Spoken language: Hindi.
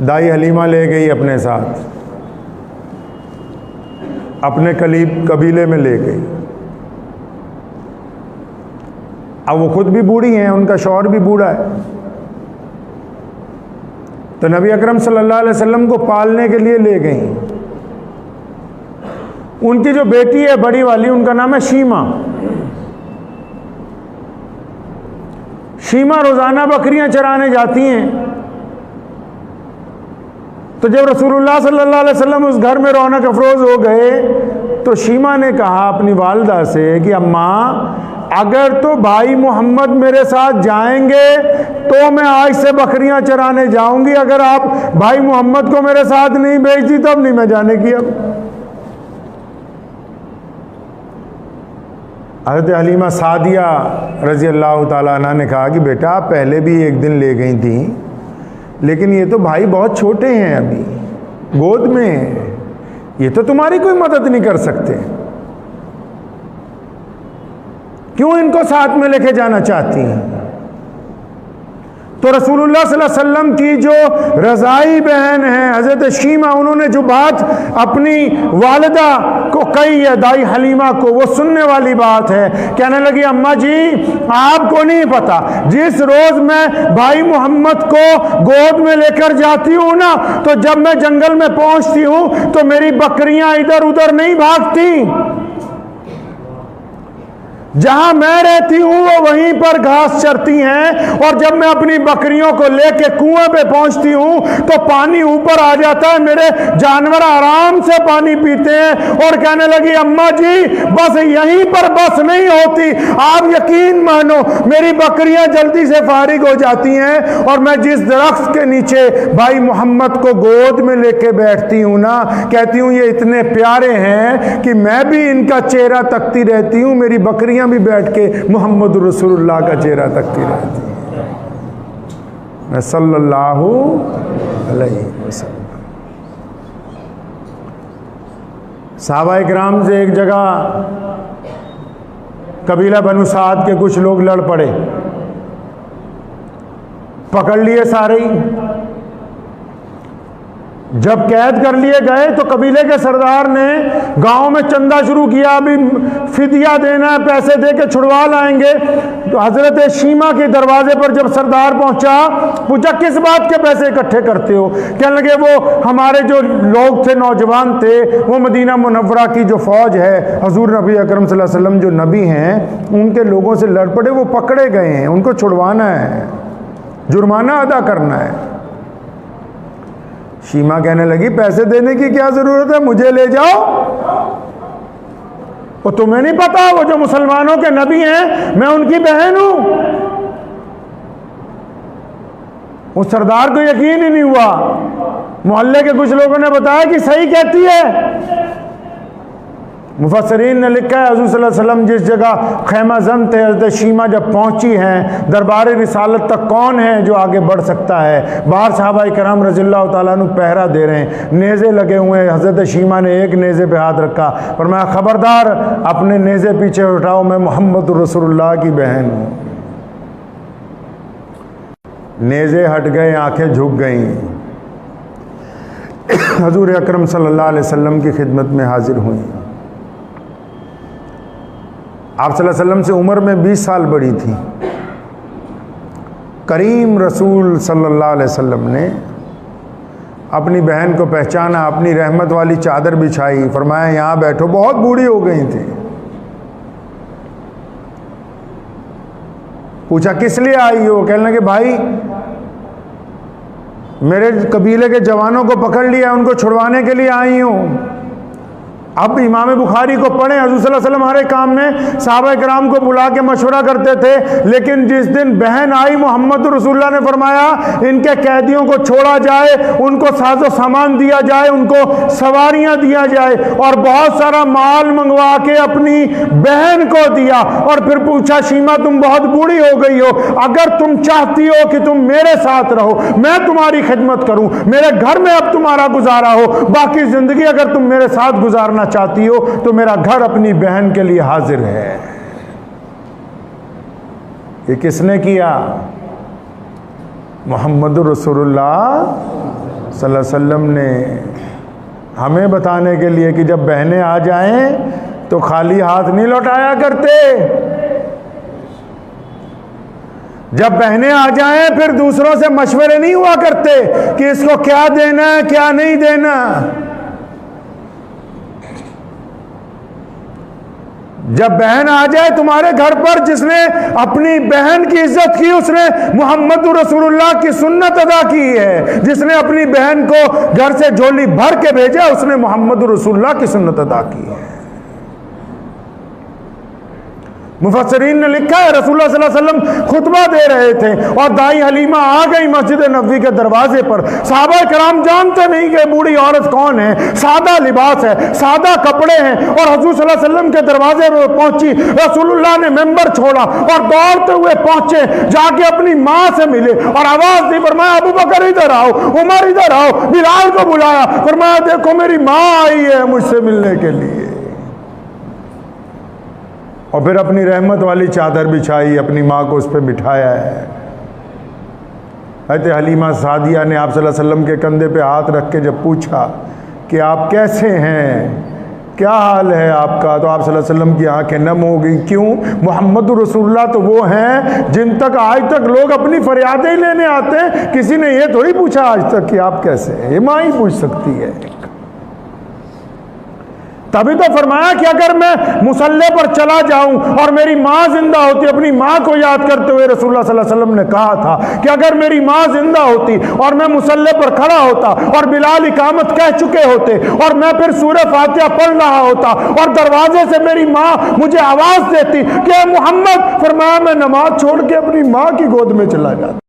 दाई हलीमा ले गई अपने साथ, अपने कबीले में ले गई। अब वो खुद भी बूढ़ी हैं, उनका शौहर भी बूढ़ा है, तो नबी अकरम सल्लल्लाहु अलैहि वसल्लम को पालने के लिए ले गई। उनकी जो बेटी है बड़ी वाली, उनका नाम है शीमा। शीमा रोजाना बकरियां चराने जाती हैं। तो जब रसूलुल्लाह सल्लल्लाहु अलैहि वसल्लम उस घर में रौनक अफरोज हो गए, तो शीमा ने कहा अपनी वालिदा से कि अम्मा, अगर तो भाई मोहम्मद मेरे साथ जाएंगे तो मैं आज से बकरियां चराने जाऊंगी, अगर आप भाई मोहम्मद को मेरे साथ नहीं भेजती तब नहीं मैं जाने की। अब हज़रत हलीमा सादिया रज़ी अल्लाह ताला अन्हा ने कहा कि बेटा, आप पहले भी एक दिन ले गई थी, लेकिन ये तो भाई बहुत छोटे हैं, अभी गोद में हैं, ये तो तुम्हारी कोई मदद नहीं कर सकते, क्यों इनको साथ में लेके जाना चाहती हैं? तो रसूलुल्लाह सल्लल्लाहु अलैहि वसल्लम की जो रज़ाई बहन है हज़रत शीमा, उन्होंने जो बात अपनी वालिदा को कही है, दाई हलीमा को, वो सुनने वाली बात है। कहने लगी, अम्मा जी, आपको नहीं पता, जिस रोज मैं भाई मोहम्मद को गोद में लेकर जाती हूँ ना, तो जब मैं जंगल में पहुंचती हूँ तो मेरी बकरियां इधर उधर नहीं भागती, जहां मैं रहती हूं वो वहीं पर घास चरती हैं, और जब मैं अपनी बकरियों को लेके कुएं पे पहुंचती हूं तो पानी ऊपर आ जाता है, मेरे जानवर आराम से पानी पीते हैं। और कहने लगी, अम्मा जी, बस यहीं पर बस नहीं होती, आप यकीन मानो मेरी बकरियां जल्दी से फारिग हो जाती हैं, और मैं जिस दरख्त के नीचे भाई मोहम्मद को गोद में लेके बैठती हूं ना, कहती हूं ये इतने प्यारे हैं कि मैं भी इनका चेहरा तकती रहती हूं, मेरी बकरियां भी बैठ के मोहम्मद रसूलुल्लाह का चेहरा तकती रहती है, मैं सल्लल्लाहु अलैहि वसल्लम। सहाबा इकराम से एक जगह कबीला बनु साद के कुछ लोग लड़ पड़े, पकड़ लिए सारे ही। जब कैद कर लिए गए तो कबीले के सरदार ने गांव में चंदा शुरू किया, अभी फिदिया देना है, पैसे दे के छुड़वा लाएंगे। तो हजरत शीमा के दरवाजे पर जब सरदार पहुंचा, पूछा किस बात के पैसे इकट्ठे करते हो? कहने लगे, वो हमारे जो लोग थे, नौजवान थे, वो मदीना मुनव्वरा की जो फौज है, हजूर नबी अकरम सल्लल्लाहु अलैहि वसल्लम जो नबी हैं, उनके लोगों से लड़ पड़े, वो पकड़े गए हैं, उनको छुड़वाना है, जुर्माना अदा करना है। शीमा कहने लगी, पैसे देने की क्या जरूरत है, मुझे ले जाओ। वो तुम्हें नहीं पता, वो जो मुसलमानों के नबी हैं, मैं उनकी बहन हूं। उस सरदार को यकीन ही नहीं हुआ। मोहल्ले के कुछ लोगों ने बताया कि सही कहती है। मुफस्सिरीन ने लिखा है, हुज़ूर सल्लल्लाहु अलैहि वसल्लम जिस जगह खैमा ज़न थे, हज़रत शीमा जब पहुंची हैं, दरबार रिसालत तक कौन है जो आगे बढ़ सकता है? बाहर सहाबा इकराम रज़ियल्लाहु ताला अन्हु पहरा दे रहे हैं, नेज़े लगे हुए हैं। हज़रत शीमा ने एक नेज़े पे हाथ रखा, फरमाया, खबरदार, अपने नेज़े पीछे उठाओ, मैं मोहम्मद रसूलुल्लाह की बहन हूँ। नेज़े हट गए, आंखें झुक गईं, हज़ूर अकरम सल्लल्लाहु अलैहि वसल्लम की खिदमत में हाजिर हुई। आप सल्लल्लाहु अलैहि वसल्लम से उम्र में 20 साल बड़ी थी। करीम रसूल सल्लल्लाहु अलैहि वसल्लम ने अपनी बहन को पहचाना, अपनी रहमत वाली चादर बिछाई, फरमाया यहाँ बैठो। बहुत बूढ़ी हो गई थी। पूछा किस लिए आई हो? कहने लगे, भाई मेरे कबीले के जवानों को पकड़ लिया, उनको छुड़वाने के लिए आई हूँ। अब इमाम बुखारी को पढ़ें, हुज़ूर सल्लल्लाहु अलैहि वसल्लम हर एक काम में सहाबा किराम को बुला के मशवरा करते थे। लेकिन जिस दिन बहन आई, मोहम्मद रसूलुल्लाह ने फरमाया इनके कैदियों को छोड़ा जाए, उनको साजो सामान दिया जाए, उनको सवारियां दिया जाए, और बहुत सारा माल मंगवा के अपनी बहन को दिया। और फिर पूछा, शीमा तुम बहुत बूढ़ी हो गई हो, अगर तुम चाहती हो कि तुम मेरे साथ रहो, मैं तुम्हारी खिदमत करूं, मेरे घर में अब तुम्हारा गुजारा हो, बाकी जिंदगी अगर तुम मेरे साथ गुजारना चाहती हो तो मेरा घर अपनी बहन के लिए हाजिर है। ये किसने किया? मोहम्मद रसूलुल्लाह सल्लल्लाहु अलैहि वसल्लम ने हमें बताने के लिए कि जब बहनें आ जाएं तो खाली हाथ नहीं लौटाया करते। जब बहनें आ जाएं फिर दूसरों से मशवरे नहीं हुआ करते कि इसको क्या देना है क्या नहीं देना। जब बहन आ जाए तुम्हारे घर पर, जिसने अपनी बहन की इज्जत की उसने मोहम्मद रसूलुल्लाह की सुन्नत अदा की है। जिसने अपनी बहन को घर से झोली भर के भेजा उसने मोहम्मद रसूलुल्लाह की सुन्नत अदा की है। मुफस्सिरीन ने लिखा है रसूलुल्लाह सल्लल्लाहु अलैहि वसल्लम खुतबा दे रहे थे और दाई हलीमा आ गई मस्जिद नबवी के दरवाजे पर। सहाबा कराम जानते नहीं कि बूढ़ी औरत कौन है, सादा लिबास है, सादा कपड़े हैं, और हुजूर सल्लल्लाहु अलैहि वसल्लम के दरवाजे पर पहुंची। रसूलुल्लाह ने मेंबर छोड़ा और दौड़ते हुए पहुंचे, जाके अपनी माँ से मिले और आवाज दी, फरमाया अबू बकर इधर आओ, उमर इधर आओ। बिलाल को बुलाया, फरमाया देखो मेरी माँ आई है मुझसे मिलने के लिए। और फिर अपनी रहमत वाली चादर बिछाई, अपनी माँ को उस पर बिठाया है। हज़रत हलीमा सादिया ने आप सल्लल्लाहु अलैहि वसल्लम के कंधे पे हाथ रख के जब पूछा कि आप कैसे हैं, क्या हाल है आपका, तो आप सल्लल्लाहु अलैहि वसल्लम की आंखें नम हो गई। क्यों? मोहम्मद रसूलुल्लाह तो वो हैं जिन तक आज तक लोग अपनी फरियादें लेने आते हैं। किसी ने ये थोड़ी पूछा आज तक कि आप कैसे हैं, ये माँ ही पूछ सकती है। तभी तो फरमाया कि अगर मैं मुसल्ले पर चला जाऊं और मेरी माँ जिंदा होती, अपनी माँ को याद करते हुए रसूलुल्लाह सल्लल्लाहु अलैहि वसल्लम ने कहा था कि अगर मेरी माँ जिंदा होती और मैं मुसल्ले पर खड़ा होता और बिलाल इकामत कह चुके होते और मैं फिर सूरह फातिहा पढ़ रहा होता और दरवाजे से मेरी माँ मुझे आवाज देती कि मोहम्मद, फरमाया मैं नमाज छोड़ के अपनी माँ की गोद में चला जाता।